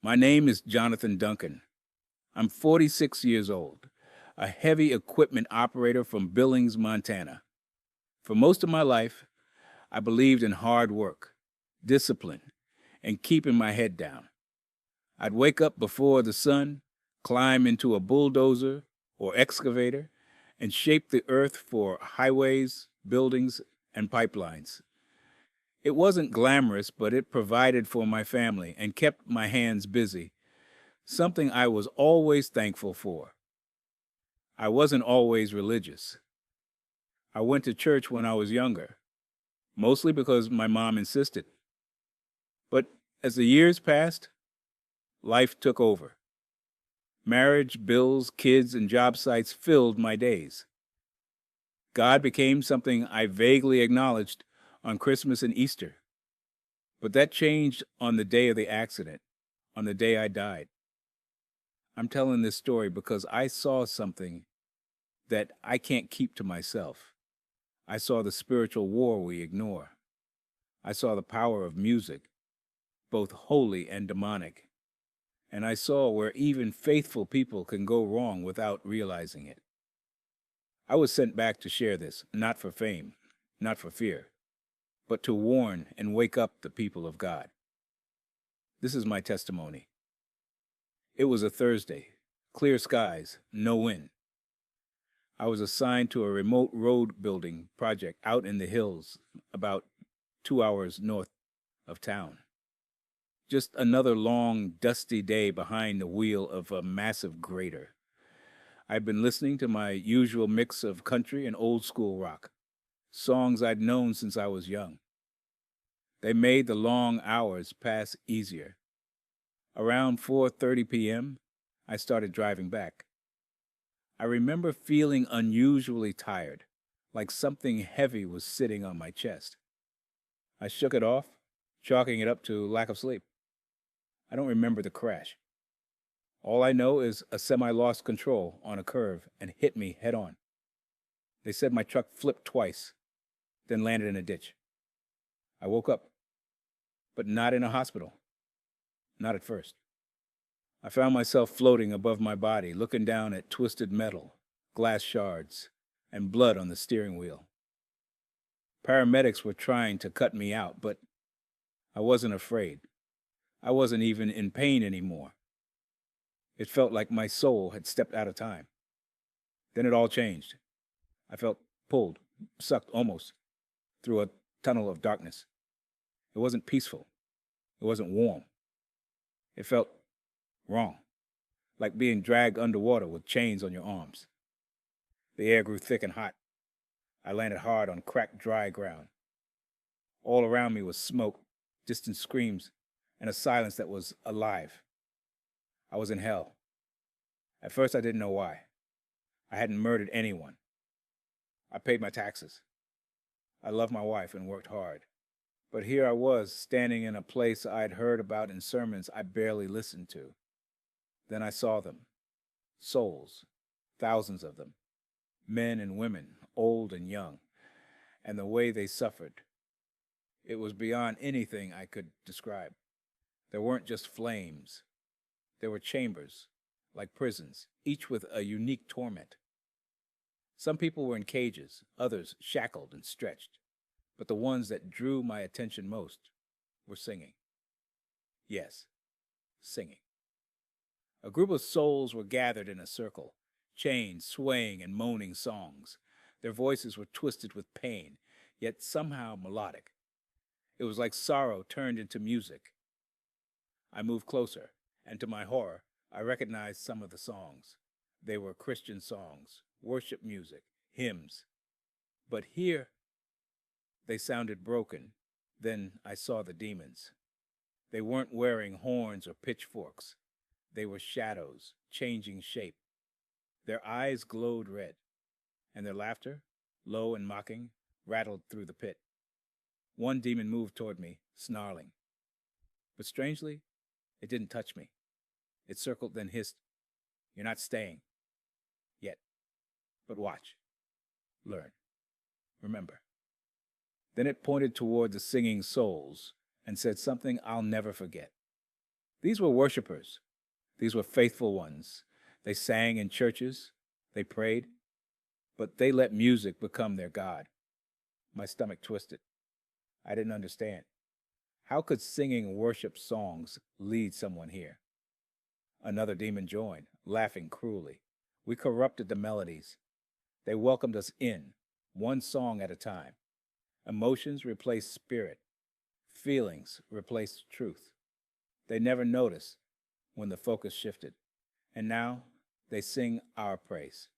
My name is Jonathan Duncan. I'm 46 years old, a heavy equipment operator from Billings, Montana. For most of my life, I believed in hard work, discipline, and keeping my head down. I'd wake up before the sun, climb into a bulldozer or excavator, and shape the earth for highways, buildings, and pipelines. It wasn't glamorous, but it provided for my family and kept my hands busy, something I was always thankful for. I wasn't always religious. I went to church when I was younger, mostly because my mom insisted. But as the years passed, life took over. Marriage, bills, kids, and job sites filled my days. God became something I vaguely acknowledged on Christmas and Easter. But that changed on the day of the accident, on the day I died. I'm telling this story because I saw something that I can't keep to myself. I saw the spiritual war we ignore. I saw the power of music, both holy and demonic. And I saw where even faithful people can go wrong without realizing it. I was sent back to share this, not for fame, not for fear, but to warn and wake up the people of God. This is my testimony. It was a Thursday, clear skies, no wind. I was assigned to a remote road building project out in the hills, about 2 hours north of town. Just another long, dusty day behind the wheel of a massive grader. I'd been listening to my usual mix of country and old school rock, songs I'd known since I was young. They made the long hours pass easier. Around 4:30 p.m., I started driving back. I remember feeling unusually tired, like something heavy was sitting on my chest. I shook it off, chalking it up to lack of sleep. I don't remember the crash. All I know is a semi lost control on a curve and hit me head on. They said my truck flipped twice, then landed in a ditch. I woke up, but not in a hospital. Not at first. I found myself floating above my body, looking down at twisted metal, glass shards, and blood on the steering wheel. Paramedics were trying to cut me out, but I wasn't afraid. I wasn't even in pain anymore. It felt like my soul had stepped out of time. Then it all changed. I felt pulled, sucked almost, through a tunnel of darkness. It wasn't peaceful. It wasn't warm. It felt wrong, like being dragged underwater with chains on your arms. The air grew thick and hot. I landed hard on cracked, dry ground. All around me was smoke, distant screams, and a silence that was alive. I was in hell. At first, I didn't know why. I hadn't murdered anyone. I paid my taxes. I loved my wife and worked hard. But here I was, standing in a place I'd heard about in sermons I barely listened to. Then I saw them. Souls. Thousands of them. Men and women, old and young. And the way they suffered. It was beyond anything I could describe. There weren't just flames. There were chambers, like prisons, each with a unique torment. Some people were in cages, others shackled and stretched. But the ones that drew my attention most were singing. Yes, singing. A group of souls were gathered in a circle, chained, swaying, and moaning songs. Their voices were twisted with pain, yet somehow melodic. It was like sorrow turned into music. I moved closer, and to my horror, I recognized some of the songs. They were Christian songs, worship music, hymns. But here, they sounded broken. Then I saw the demons. They weren't wearing horns or pitchforks. They were shadows, changing shape. Their eyes glowed red, and their laughter, low and mocking, rattled through the pit. One demon moved toward me, snarling. But strangely, it didn't touch me. It circled, then hissed, "You're not staying. Yet. But watch. Learn. Remember." Then it pointed toward the singing souls and said something I'll never forget. These were worshipers. These were faithful ones. They sang in churches. They prayed. But they let music become their God. My stomach twisted. I didn't understand. How could singing worship songs lead someone here? Another demon joined, laughing cruelly. We corrupted the melodies. They welcomed us in, one song at a time. Emotions replaced spirit. Feelings replaced truth. They never noticed when the focus shifted. And now they sing our praise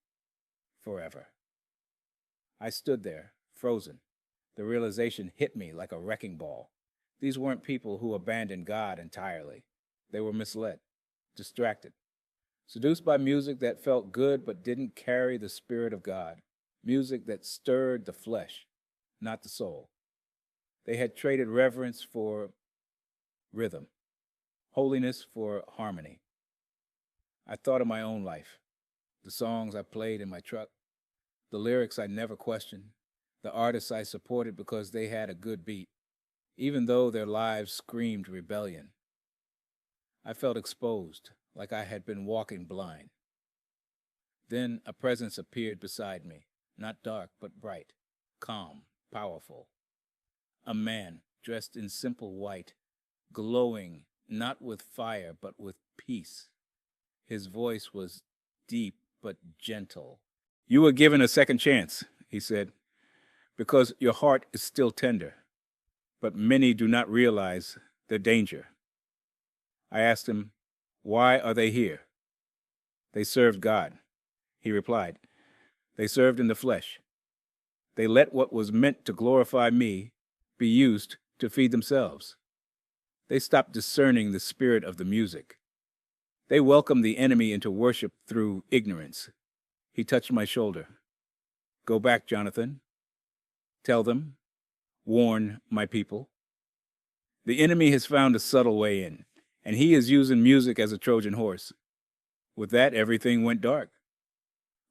forever. I stood there, frozen. The realization hit me like a wrecking ball. These weren't people who abandoned God entirely. They were misled, distracted, seduced by music that felt good but didn't carry the Spirit of God, music that stirred the flesh, not the soul. They had traded reverence for rhythm, holiness for harmony. I thought of my own life, the songs I played in my truck, the lyrics I never questioned, the artists I supported because they had a good beat, even though their lives screamed rebellion. I felt exposed, like I had been walking blind. Then a presence appeared beside me, not dark but bright, calm, powerful. A man dressed in simple white, glowing not with fire but with peace. His voice was deep but gentle. "You were given a second chance," he said, "because your heart is still tender. But many do not realize the danger." I asked him, "Why are they here?" "They served God," he replied. "They served in the flesh. They let what was meant to glorify me be used to feed themselves. They stopped discerning the spirit of the music. They welcomed the enemy into worship through ignorance." He touched my shoulder. "Go back, Jonathan. Tell them. Warn my people. The enemy has found a subtle way in, and he is using music as a Trojan horse." With that, everything went dark.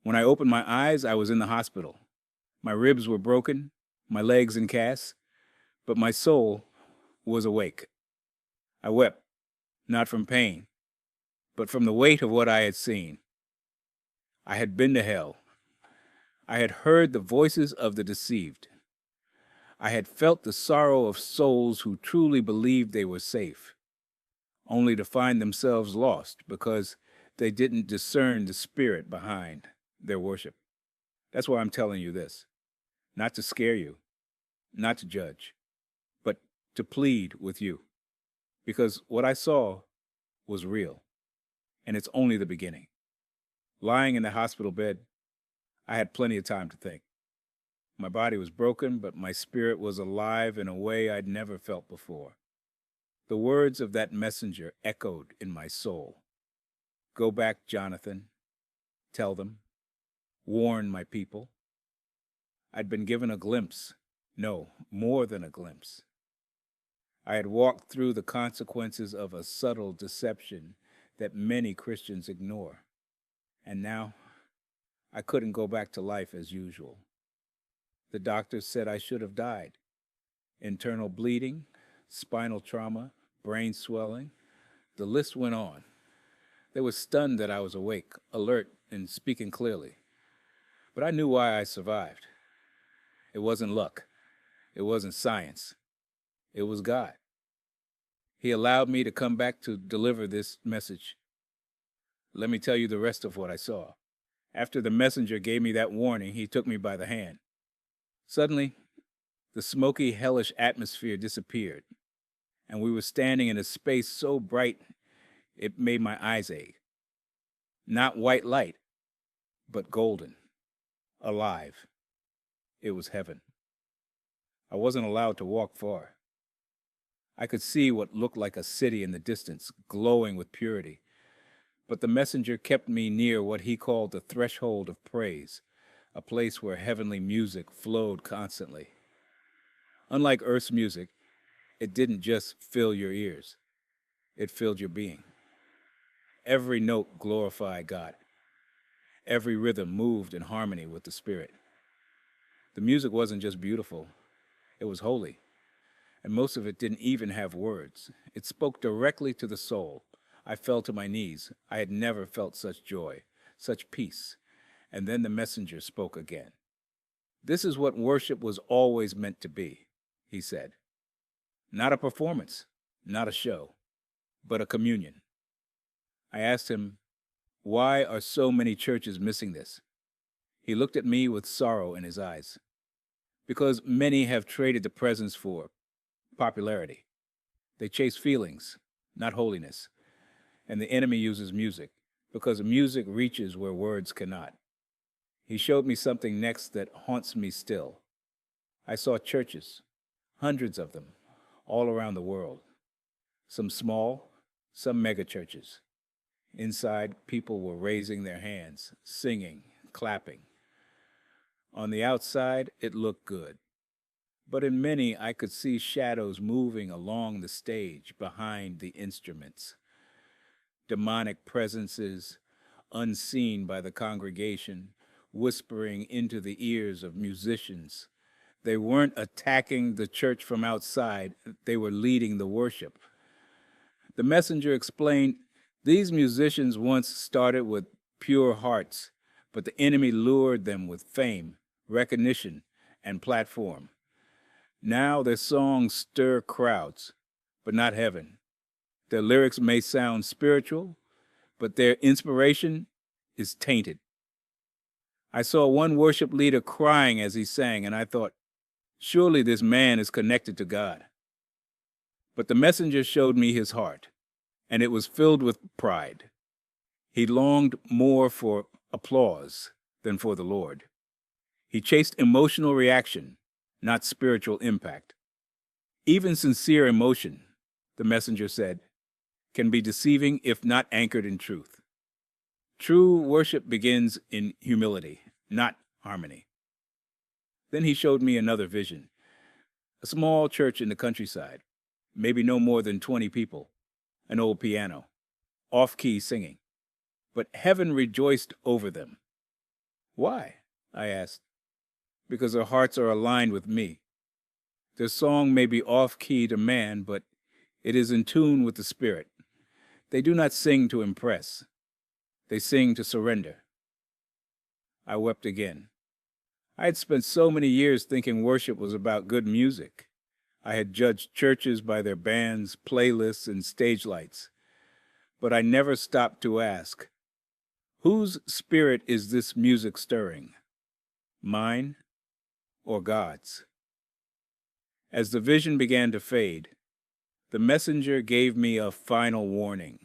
When I opened my eyes, I was in the hospital. My ribs were broken, my legs in casts, but my soul was awake. I wept, not from pain, but from the weight of what I had seen. I had been to hell. I had heard the voices of the deceived. I had felt the sorrow of souls who truly believed they were safe, only to find themselves lost because they didn't discern the spirit behind their worship. That's why I'm telling you this. Not to scare you, not to judge, but to plead with you. Because what I saw was real, and it's only the beginning. Lying in the hospital bed, I had plenty of time to think. My body was broken, but my spirit was alive in a way I'd never felt before. The words of that messenger echoed in my soul. "Go back, Jonathan. Tell them. Warn my people." I'd been given a glimpse. No, more than a glimpse. I had walked through the consequences of a subtle deception that many Christians ignore. And now, I couldn't go back to life as usual. The doctors said I should have died. Internal bleeding, spinal trauma, brain swelling. The list went on. They were stunned that I was awake, alert, and speaking clearly. But I knew why I survived. It wasn't luck. It wasn't science. It was God. He allowed me to come back to deliver this message. Let me tell you the rest of what I saw. After the messenger gave me that warning, he took me by the hand. Suddenly, the smoky, hellish atmosphere disappeared, and we were standing in a space so bright it made my eyes ache. Not white light, but golden, alive. It was heaven. I wasn't allowed to walk far. I could see what looked like a city in the distance, glowing with purity. But the messenger kept me near what he called the threshold of praise, a place where heavenly music flowed constantly. Unlike earth's music, it didn't just fill your ears. It filled your being. Every note glorified God. Every rhythm moved in harmony with the Spirit. The music wasn't just beautiful, it was holy. And most of it didn't even have words. It spoke directly to the soul, I fell to my knees. I had never felt such joy, such peace. And then the messenger spoke again. This is what worship was always meant to be, he said. Not a performance, not a show, but a communion. I asked him, why are so many churches missing this? He looked at me with sorrow in his eyes. Because many have traded the presence for popularity. They chase feelings, not holiness. And the enemy uses music, because music reaches where words cannot. He showed me something next that haunts me still. I saw churches, hundreds of them, all around the world. Some small, some mega churches. Inside, people were raising their hands, singing, clapping. On the outside, it looked good. But in many, I could see shadows moving along the stage behind the instruments. Demonic presences, unseen by the congregation, whispering into the ears of musicians. They weren't attacking the church from outside, they were leading the worship. The messenger explained, these musicians once started with pure hearts, but the enemy lured them with fame, recognition, and platform. Now their songs stir crowds, but not heaven. Their lyrics may sound spiritual, but their inspiration is tainted. I saw one worship leader crying as he sang, and I thought, surely this man is connected to God. But the messenger showed me his heart, and it was filled with pride. He longed more for applause than for the Lord. He chased emotional reaction, not spiritual impact. Even sincere emotion, the messenger said, can be deceiving if not anchored in truth. True worship begins in humility, not harmony. Then he showed me another vision. A small church in the countryside, maybe no more than 20 people, an old piano, off-key singing. But heaven rejoiced over them. Why? I asked. Because their hearts are aligned with me. Their song may be off-key to man, but it is in tune with the Spirit. They do not sing to impress. They sing to surrender. I wept again. I had spent so many years thinking worship was about good music. I had judged churches by their bands, playlists, and stage lights. But I never stopped to ask, whose spirit is this music stirring? Mine or God's? As the vision began to fade, the messenger gave me a final warning.